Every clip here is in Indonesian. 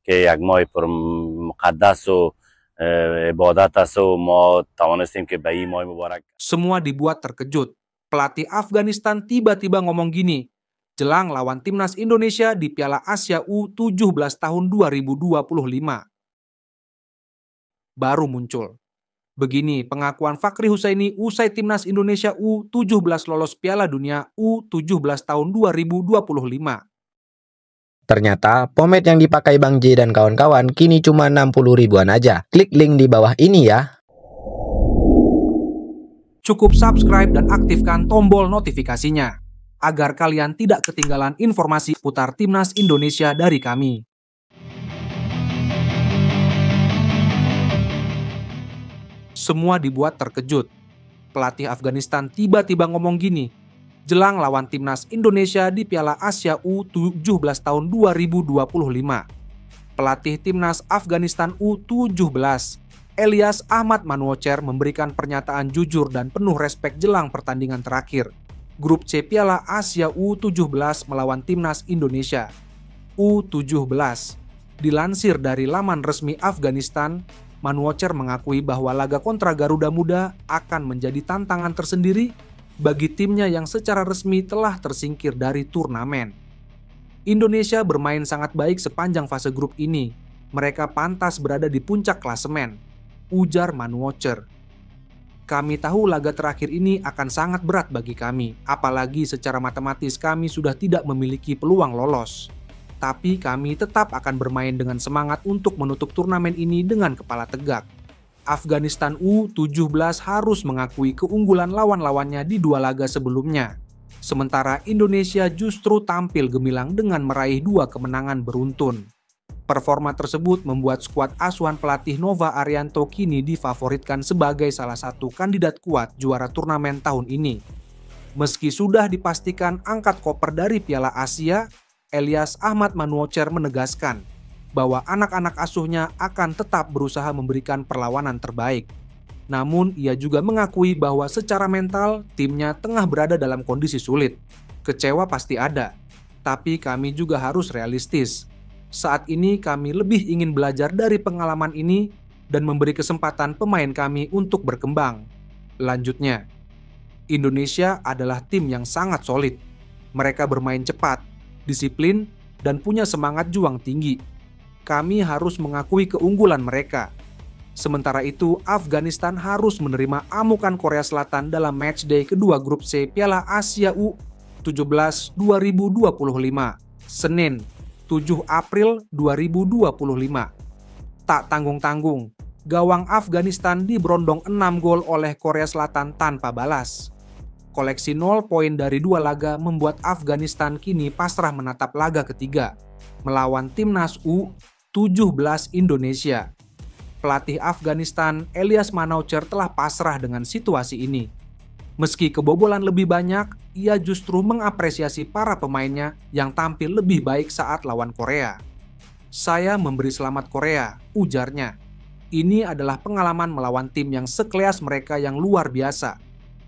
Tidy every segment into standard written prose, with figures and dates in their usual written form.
که یک ماه پر مقدس و عبادت است و ما توانستیم که به این ماه مبارک. Semua dibuat terkejut. Pelatih Afghanistan tiba-tiba ngomong gini, jelang lawan timnas Indonesia di Piala Asia U17 tahun 2025. Baru muncul. Begini pengakuan Fakhri Husaini usai timnas Indonesia U17 lolos Piala Dunia U17 tahun 2025. Ternyata pomade yang dipakai Bang J dan kawan-kawan kini cuma 60 ribuan aja. Klik link di bawah ini ya. Cukup subscribe dan aktifkan tombol notifikasinya agar kalian tidak ketinggalan informasi putar timnas Indonesia dari kami. Semua dibuat terkejut. Pelatih Afghanistan tiba-tiba ngomong gini, jelang lawan timnas Indonesia di Piala Asia U17 tahun 2025. Pelatih timnas Afghanistan U17, Elias Ahmad Manoucher, memberikan pernyataan jujur dan penuh respek jelang pertandingan terakhir Grup C Piala Asia U17 melawan timnas Indonesia. U17. Dilansir dari laman resmi Afghanistan, Manoucher mengakui bahwa laga kontra Garuda Muda akan menjadi tantangan tersendiri bagi timnya yang secara resmi telah tersingkir dari turnamen. Indonesia bermain sangat baik sepanjang fase grup ini. Mereka pantas berada di puncak klasemen, ujar Manoucher. Kami tahu laga terakhir ini akan sangat berat bagi kami, apalagi secara matematis kami sudah tidak memiliki peluang lolos. Tapi kami tetap akan bermain dengan semangat untuk menutup turnamen ini dengan kepala tegak. Afghanistan U17 harus mengakui keunggulan lawan-lawannya di dua laga sebelumnya. Sementara Indonesia justru tampil gemilang dengan meraih 2 kemenangan beruntun. Performa tersebut membuat skuad asuhan pelatih Nova Arianto kini difavoritkan sebagai salah satu kandidat kuat juara turnamen tahun ini. Meski sudah dipastikan angkat koper dari Piala Asia, Elias Ahmad Manoucher menegaskan bahwa anak-anak asuhnya akan tetap berusaha memberikan perlawanan terbaik. Namun, ia juga mengakui bahwa secara mental timnya tengah berada dalam kondisi sulit. Kecewa pasti ada, tapi kami juga harus realistis. Saat ini kami lebih ingin belajar dari pengalaman ini dan memberi kesempatan pemain kami untuk berkembang. Lanjutnya, Indonesia adalah tim yang sangat solid. Mereka bermain cepat, disiplin, dan punya semangat juang tinggi. Kami harus mengakui keunggulan mereka. Sementara itu, Afghanistan harus menerima amukan Korea Selatan dalam matchday kedua Grup C Piala Asia U17 2025, Senin, 7 April 2025. Tak tanggung-tanggung, gawang Afghanistan diberondong 6 gol oleh Korea Selatan tanpa balas. Koleksi 0 poin dari 2 laga membuat Afghanistan kini pasrah menatap laga ketiga melawan timnas U17 Indonesia. Pelatih Afghanistan Elias Manoucher telah pasrah dengan situasi ini. Meski kebobolan lebih banyak, ia justru mengapresiasi para pemainnya yang tampil lebih baik saat lawan Korea. Saya memberi selamat Korea, ujarnya. Ini adalah pengalaman melawan tim yang sekelas mereka yang luar biasa.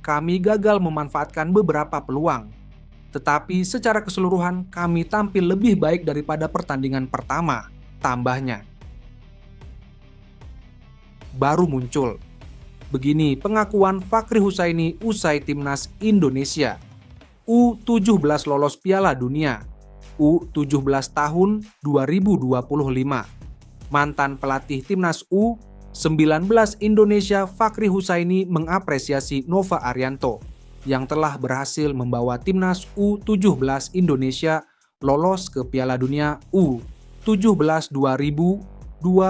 Kami gagal memanfaatkan beberapa peluang. Tetapi secara keseluruhan kami tampil lebih baik daripada pertandingan pertama, tambahnya. Baru muncul. Begini pengakuan Fakhri Husaini usai timnas Indonesia. U17 lolos Piala Dunia. U17 tahun 2025. Mantan pelatih timnas U19 Indonesia Fakhri Husaini mengapresiasi Nova Arianto yang telah berhasil membawa timnas U17 Indonesia lolos ke Piala Dunia U17 2025.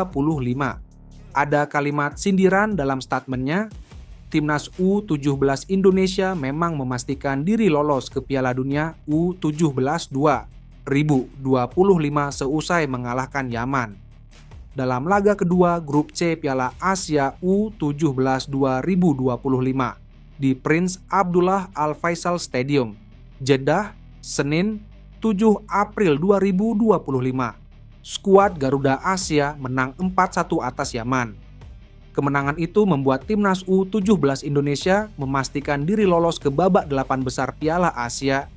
Ada kalimat sindiran dalam statementnya, timnas U17 Indonesia memang memastikan diri lolos ke Piala Dunia U17 2025 seusai mengalahkan Yaman. Dalam laga kedua Grup C Piala Asia U17 2025 di Prince Abdullah Al Faisal Stadium, Jeddah, Senin, 7 April 2025. Skuad Garuda Asia menang 4-1 atas Yaman. Kemenangan itu membuat timnas U17 Indonesia memastikan diri lolos ke babak 8 besar Piala Asia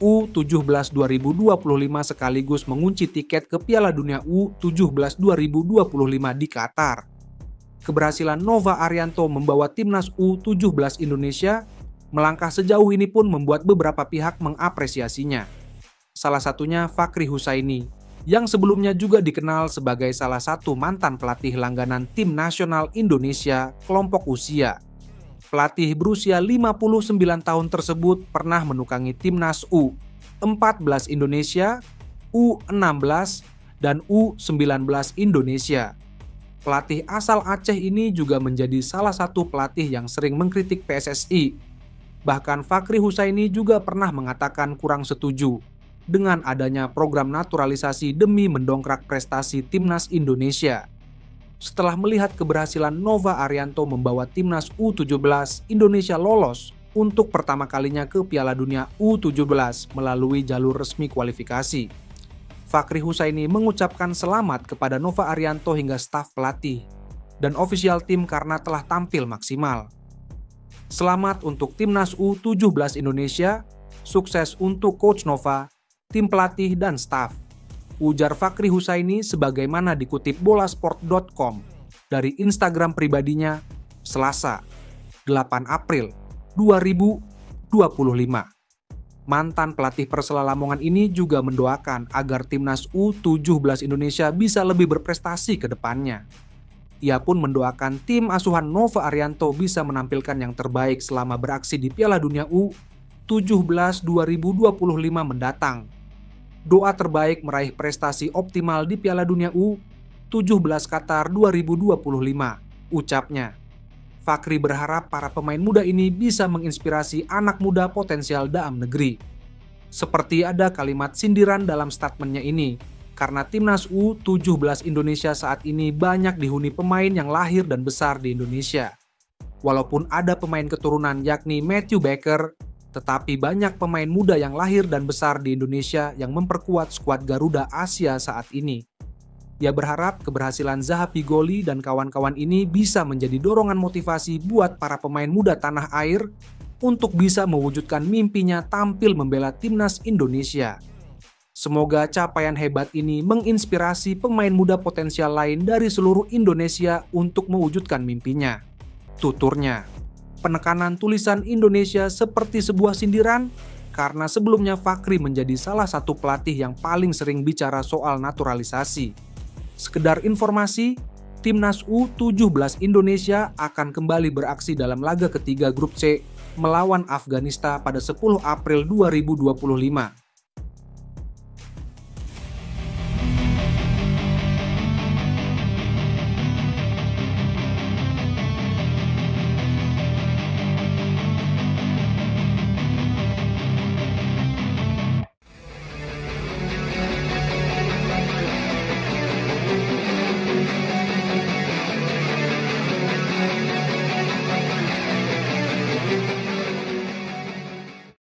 U17 2025 sekaligus mengunci tiket ke Piala Dunia U17 2025 di Qatar. Keberhasilan Nova Arianto membawa timnas U17 Indonesia melangkah sejauh ini pun membuat beberapa pihak mengapresiasinya. Salah satunya Fakhri Husaini, yang sebelumnya juga dikenal sebagai salah satu mantan pelatih langganan tim nasional Indonesia kelompok usia. Pelatih berusia 59 tahun tersebut pernah menukangi timnas U14 Indonesia, U16, dan U19 Indonesia. Pelatih asal Aceh ini juga menjadi salah satu pelatih yang sering mengkritik PSSI. Bahkan Fakhri Husaini juga pernah mengatakan kurang setuju dengan adanya program naturalisasi demi mendongkrak prestasi timnas Indonesia. Setelah melihat keberhasilan Nova Arianto membawa timnas U17 Indonesia lolos untuk pertama kalinya ke Piala Dunia U17 melalui jalur resmi kualifikasi, Fakhri Husaini mengucapkan selamat kepada Nova Arianto hingga staf pelatih dan ofisial tim karena telah tampil maksimal. Selamat untuk timnas U17 Indonesia, sukses untuk Coach Nova, tim pelatih dan staf, ujar Fakhri Husaini sebagaimana dikutip bolasport.com dari Instagram pribadinya Selasa, 8 April 2025. Mantan pelatih Persela Lamongan ini juga mendoakan agar timnas U17 Indonesia bisa lebih berprestasi ke depannya. Ia pun mendoakan tim asuhan Nova Arianto bisa menampilkan yang terbaik selama beraksi di Piala Dunia U17 2025 mendatang. Doa terbaik meraih prestasi optimal di Piala Dunia U17 Qatar 2025, ucapnya. Fakhri berharap para pemain muda ini bisa menginspirasi anak muda potensial dalam negeri. Seperti ada kalimat sindiran dalam statementnya ini, karena timnas U17 Indonesia saat ini banyak dihuni pemain yang lahir dan besar di Indonesia. Walaupun ada pemain keturunan yakni Matthew Baker, tetapi banyak pemain muda yang lahir dan besar di Indonesia yang memperkuat skuad Garuda Asia saat ini. Ia berharap keberhasilan Zaha Pigoli dan kawan-kawan ini bisa menjadi dorongan motivasi buat para pemain muda tanah air untuk bisa mewujudkan mimpinya tampil membela timnas Indonesia. Semoga capaian hebat ini menginspirasi pemain muda potensial lain dari seluruh Indonesia untuk mewujudkan mimpinya, tuturnya. Penekanan tulisan Indonesia seperti sebuah sindiran karena sebelumnya Fakhri menjadi salah satu pelatih yang paling sering bicara soal naturalisasi. Sekedar informasi, timnas U17 Indonesia akan kembali beraksi dalam laga ketiga grup C melawan Afghanistan pada 10 April 2025.